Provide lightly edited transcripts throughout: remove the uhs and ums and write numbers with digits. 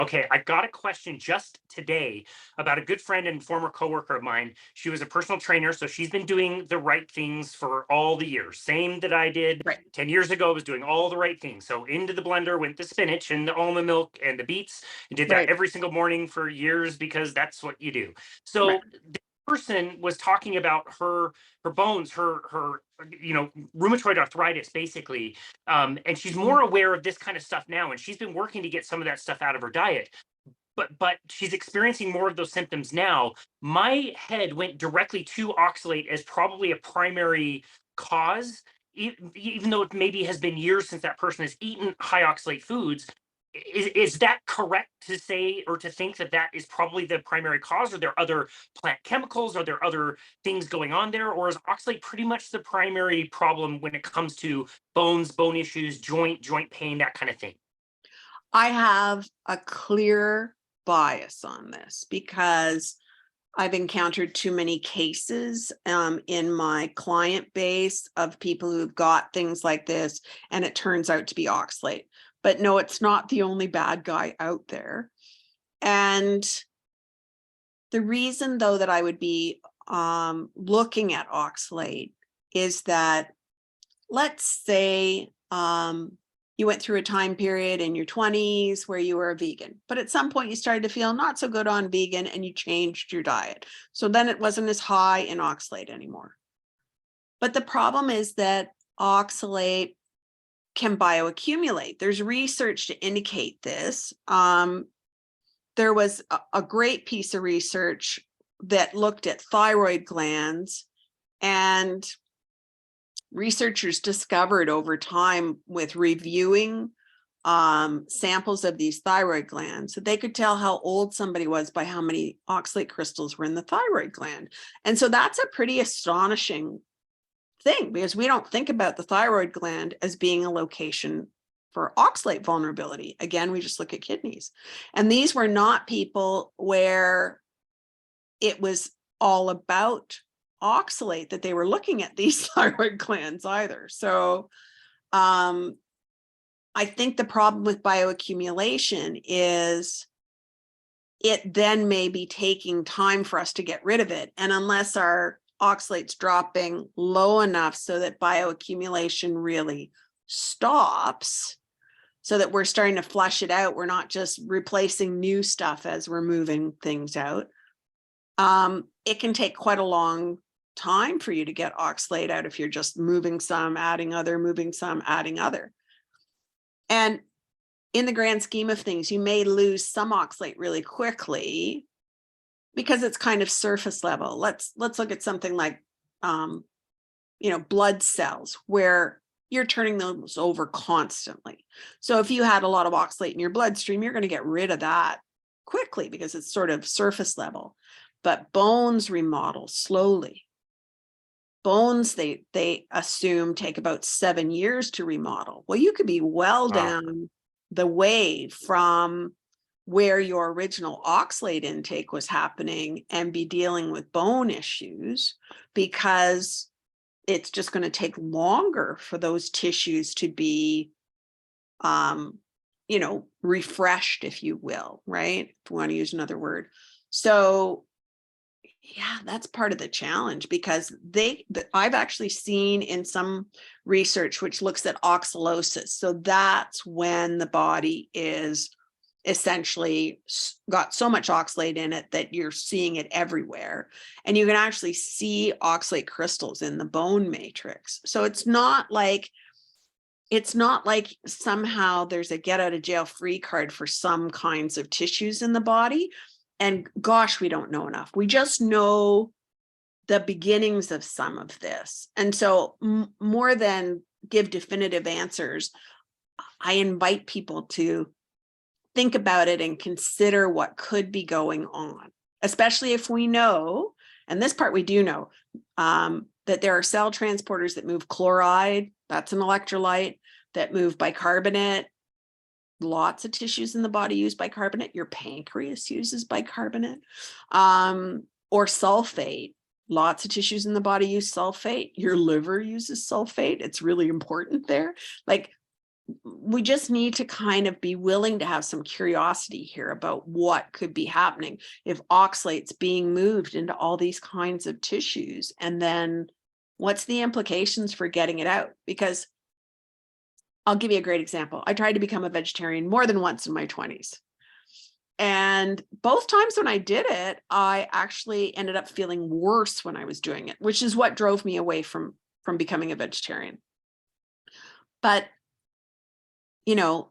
Okay, I got a question just today about a good friend and former coworker of mine. She was a personal trainer, so she's been doing the right things for all the years. Same that I did Right. 10 years ago, was doing all the right things. So into the blender went the spinach and the almond milk and the beets, and did that Right. every single morning for years because that's what you do. Right. So this person was talking about her bones, her rheumatoid arthritis basically, and she's Mhm. more aware of this kind of stuff now, and she's been working to get some of that stuff out of her diet, but she's experiencing more of those symptoms now. My head went directly to oxalate as probably a primary cause, even though it maybe has been years since that person has eaten high oxalate foods. Is that correct to say or to think that that is probably the primary cause? Are there other plant chemicals? Are there other things going on there? Or is oxalate pretty much the primary problem when it comes to bones, bone issues, joint pain, that kind of thing? I have a clear bias on this because I've encountered too many cases in my client base of people who've got things like this, and it turns out to be oxalate. But no, it's not the only bad guy out there. And the reason, though, that I would be looking at oxalate is that, let's say you went through a time period in your 20s where you were a vegan, but at some point you started to feel not so good on vegan and you changed your diet. So then it wasn't as high in oxalate anymore. But the problem is that oxalate can bioaccumulate. There's research to indicate this. There was a great piece of research that looked at thyroid glands, and researchers discovered over time with reviewing samples of these thyroid glands that they could tell how old somebody was by how many oxalate crystals were in the thyroid gland. And so that's a pretty astonishing thing, because we don't think about the thyroid gland as being a location for oxalate vulnerability. Again, we just look at kidneys. And these were not people where it was all about oxalate that they were looking at these thyroid glands either. So I think the problem with bioaccumulation is it then may be taking time for us to get rid of it. And unless our oxalate's dropping low enough so that bioaccumulation really stops, so that we're starting to flush it out, we're not just replacing new stuff as we're moving things out, it can take quite a long time for you to get oxalate out if you're just moving some, adding other, moving some, adding other. And in the grand scheme of things, you may lose some oxalate really quickly because it's kind of surface level. Let's look at something like blood cells, where you're turning those over constantly. So if you had a lot of oxalate in your bloodstream, you're going to get rid of that quickly because it's sort of surface level. But bones remodel slowly. Bones, they assume, take about 7 years to remodel. Well, you could be well Wow. down the way from where your original oxalate intake was happening and be dealing with bone issues, because it's just going to take longer for those tissues to be refreshed, if you will, right? If we want to use another word. So yeah, that's part of the challenge, because I've actually seen in some research which looks at oxalosis. So that's when the body is essentially got so much oxalate in it that you're seeing it everywhere. And you can actually see oxalate crystals in the bone matrix. So it's not like somehow there's a get out of jail free card for some kinds of tissues in the body. And gosh, we don't know enough. We just know the beginnings of some of this. And so more than give definitive answers, I invite people to think about it and consider what could be going on, especially if we know, and this part we do know, that there are cell transporters that move chloride, that's an electrolyte, that move bicarbonate. Lots of tissues in the body use bicarbonate. Your pancreas uses bicarbonate, or sulfate. Lots of tissues in the body use sulfate. Your liver uses sulfate. It's really important there. Like, we just need to kind of be willing to have some curiosity here about what could be happening if oxalate's being moved into all these kinds of tissues. And then what's the implications for getting it out? Because I'll give you a great example. I tried to become a vegetarian more than once in my 20s. And both times when I did it, I actually ended up feeling worse when I was doing it, which is what drove me away from becoming a vegetarian. But, you know,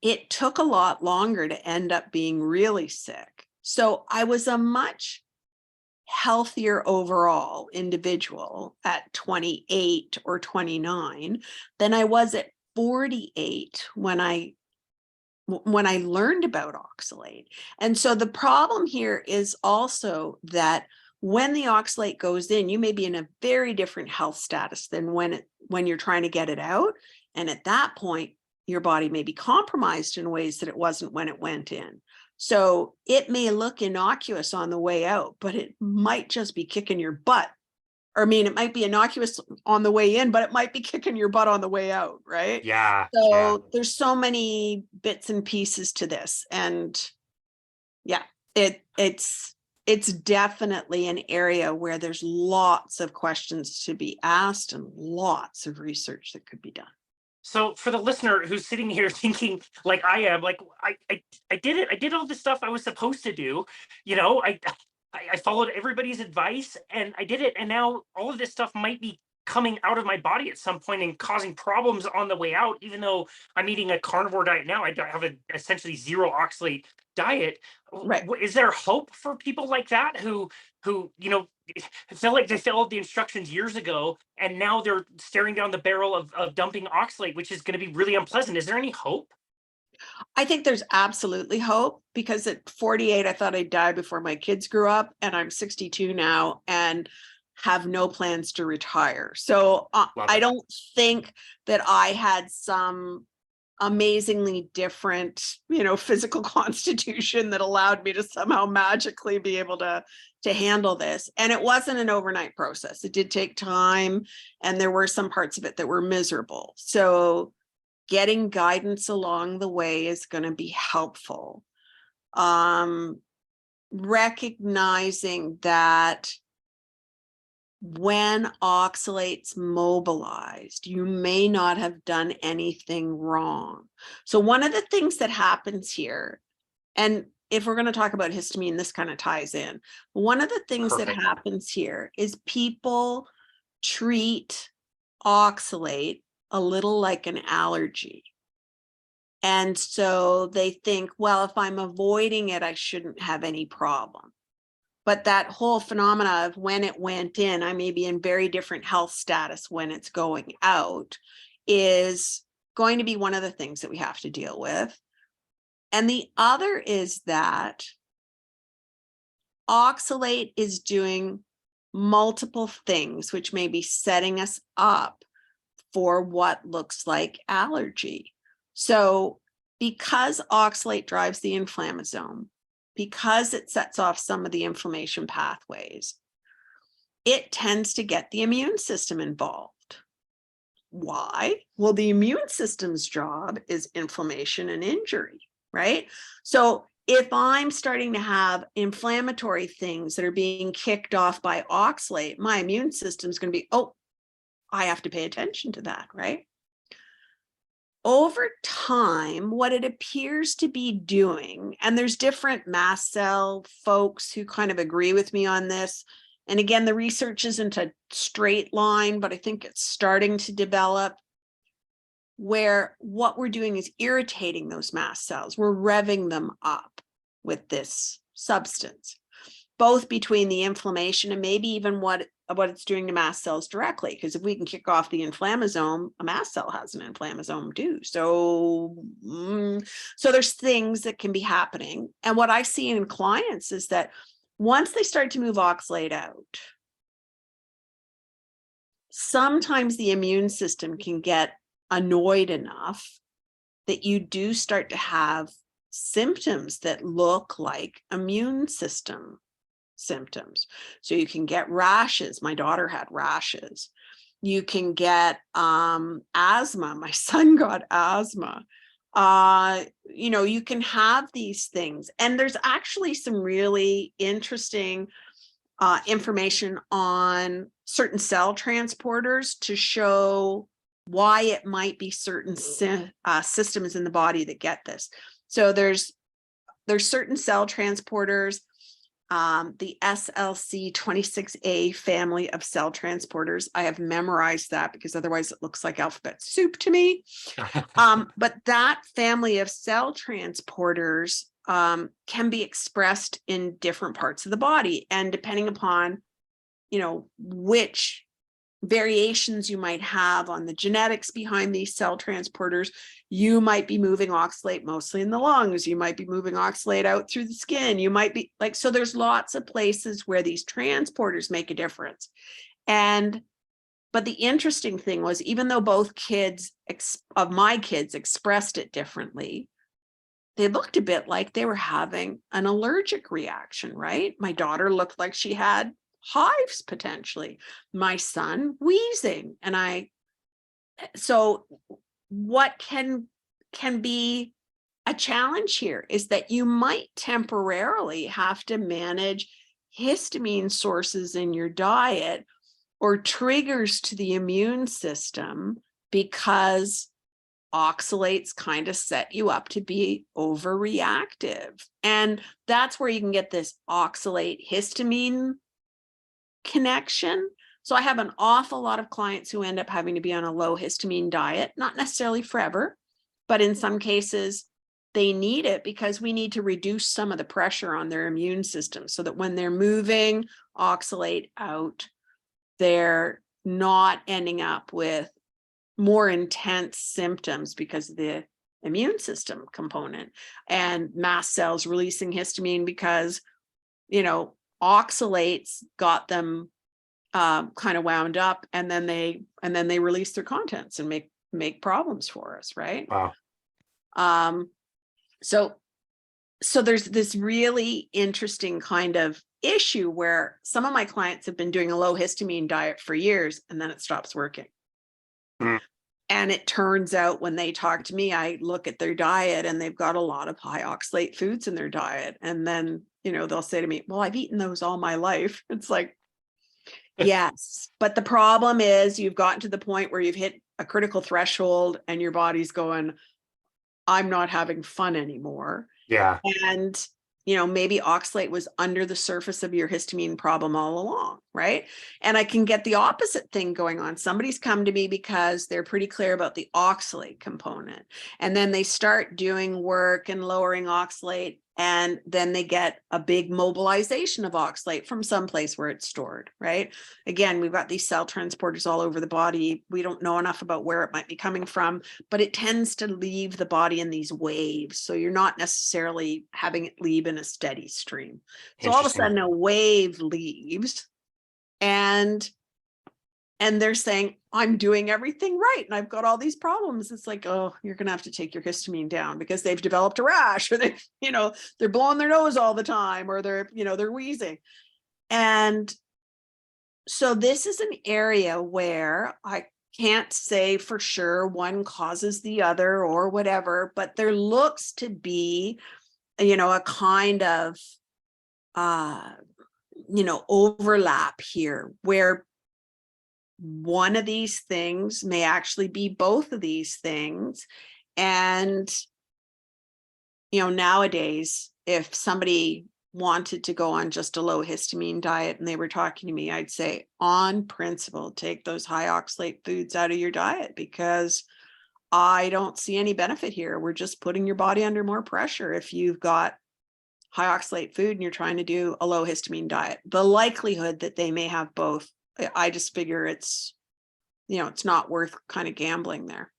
it took a lot longer to end up being really sick. So I was a much healthier overall individual at 28 or 29 than I was at 48 when I learned about oxalate. And so the problem here is also that when the oxalate goes in, you may be in a very different health status than when you're trying to get it out. And at that point, your body may be compromised in ways that it wasn't when it went in. So it may look innocuous on the way out, but it might just be kicking your butt. Or I mean, it might be innocuous on the way in, but it might be kicking your butt on the way out, right? Yeah. So there's so many bits and pieces to this. And yeah, it's definitely an area where there's lots of questions to be asked and lots of research that could be done. So for the listener who's sitting here thinking like I am, like I did it. I did all the stuff I was supposed to do. You know, I followed everybody's advice and I did it. And now all of this stuff might be coming out of my body at some point and causing problems on the way out, even though I'm eating a carnivore diet now. I have an essentially zero oxalate diet. Right. Is there hope for people like that who you know feel like they followed the instructions years ago and now they're staring down the barrel of dumping oxalate, which is going to be really unpleasant? Is there any hope? I think there's absolutely hope, because at 48, I thought I'd die before my kids grew up, and I'm 62 now and have no plans to retire. So I don't think that I had some amazingly different, physical constitution that allowed me to somehow magically be able to handle this. And it wasn't an overnight process. It did take time, and there were some parts of it that were miserable. So getting guidance along the way is going to be helpful. Recognizing that when oxalate's mobilized, you may not have done anything wrong. So one of the things that happens here, and if we're going to talk about histamine, this kind of ties in. One of the things that happens here is people treat oxalate a little like an allergy. And so they think, well, if I'm avoiding it, I shouldn't have any problem. But that whole phenomena of when it went in, I may be in very different health status when it's going out, is going to be one of the things that we have to deal with. And the other is that oxalate is doing multiple things, which may be setting us up for what looks like allergy. So because oxalate drives the inflammasome, because it sets off some of the inflammation pathways, it tends to get the immune system involved. Why? Well, the immune system's job is inflammation and injury, right? So if I'm starting to have inflammatory things that are being kicked off by oxalate, my immune system is going to be, oh, I have to pay attention to that, right? Over time, what it appears to be doing, and there's different mast cell folks who kind of agree with me on this. And again, the research isn't a straight line, but I think it's starting to develop, where what we're doing is irritating those mast cells. We're revving them up with this substance, both between the inflammation and maybe even what it's doing to mast cells directly. Because if we can kick off the inflammasome, a mast cell has an inflammasome too. So there's things that can be happening. And what I see in clients is that once they start to move oxalate out, sometimes the immune system can get annoyed enough that you do start to have symptoms that look like immune system symptoms. So you can get rashes. My daughter had rashes. You can get asthma. My son got asthma. You can have these things. And there's actually some really interesting information on certain cell transporters to show why it might be certain systems in the body that get this. So there's certain cell transporters, the SLC26A family of cell transporters. I have memorized that because otherwise it looks like alphabet soup to me. But that family of cell transporters can be expressed in different parts of the body. And depending upon, which variations you might have on the genetics behind these cell transporters, you might be moving oxalate mostly in the lungs. You might be moving oxalate out through the skin. You might be so there's lots of places where these transporters make a difference. But the interesting thing was, even though both of my kids expressed it differently, they looked a bit like they were having an allergic reaction, right? My daughter looked like she had hives potentially. My son wheezing. So what can be a challenge here is that you might temporarily have to manage histamine sources in your diet or triggers to the immune system, because oxalates kind of set you up to be overreactive. And that's where you can get this oxalate histamine connection. So I have an awful lot of clients who end up having to be on a low histamine diet, not necessarily forever, but in some cases they need it because we need to reduce some of the pressure on their immune system so that when they're moving oxalate out, they're not ending up with more intense symptoms because of the immune system component and mast cells releasing histamine because, oxalates got them kind of wound up, and then they release their contents and make problems for us, right? Wow. So there's this really interesting kind of issue where some of my clients have been doing a low histamine diet for years, and then it stops working. Mm. And it turns out when they talk to me, I look at their diet and they've got a lot of high oxalate foods in their diet. And then, they'll say to me, well, I've eaten those all my life. It's like, yes, but the problem is you've gotten to the point where you've hit a critical threshold and your body's going, I'm not having fun anymore. Yeah. And, maybe oxalate was under the surface of your histamine problem all along, right? And I can get the opposite thing going on. Somebody's come to me because they're pretty clear about the oxalate component. And then they start doing work and lowering oxalate. And then they get a big mobilization of oxalate from someplace where it's stored, right? Again, we've got these cell transporters all over the body. We don't know enough about where it might be coming from, but it tends to leave the body in these waves. So you're not necessarily having it leave in a steady stream. So all of a sudden a wave leaves and they're saying, I'm doing everything right. And I've got all these problems. It's like, oh, you're going to have to take your histamine down because they've developed a rash, or they're blowing their nose all the time, or they're wheezing. And so this is an area where I can't say for sure one causes the other or whatever, but there looks to be, a kind of, overlap here where one of these things may actually be both of these things. And, nowadays, if somebody wanted to go on just a low histamine diet and they were talking to me, I'd say on principle, take those high oxalate foods out of your diet because I don't see any benefit here. We're just putting your body under more pressure if you've got high oxalate food and you're trying to do a low histamine diet. The likelihood that they may have both, I just figure it's not worth kind of gambling there.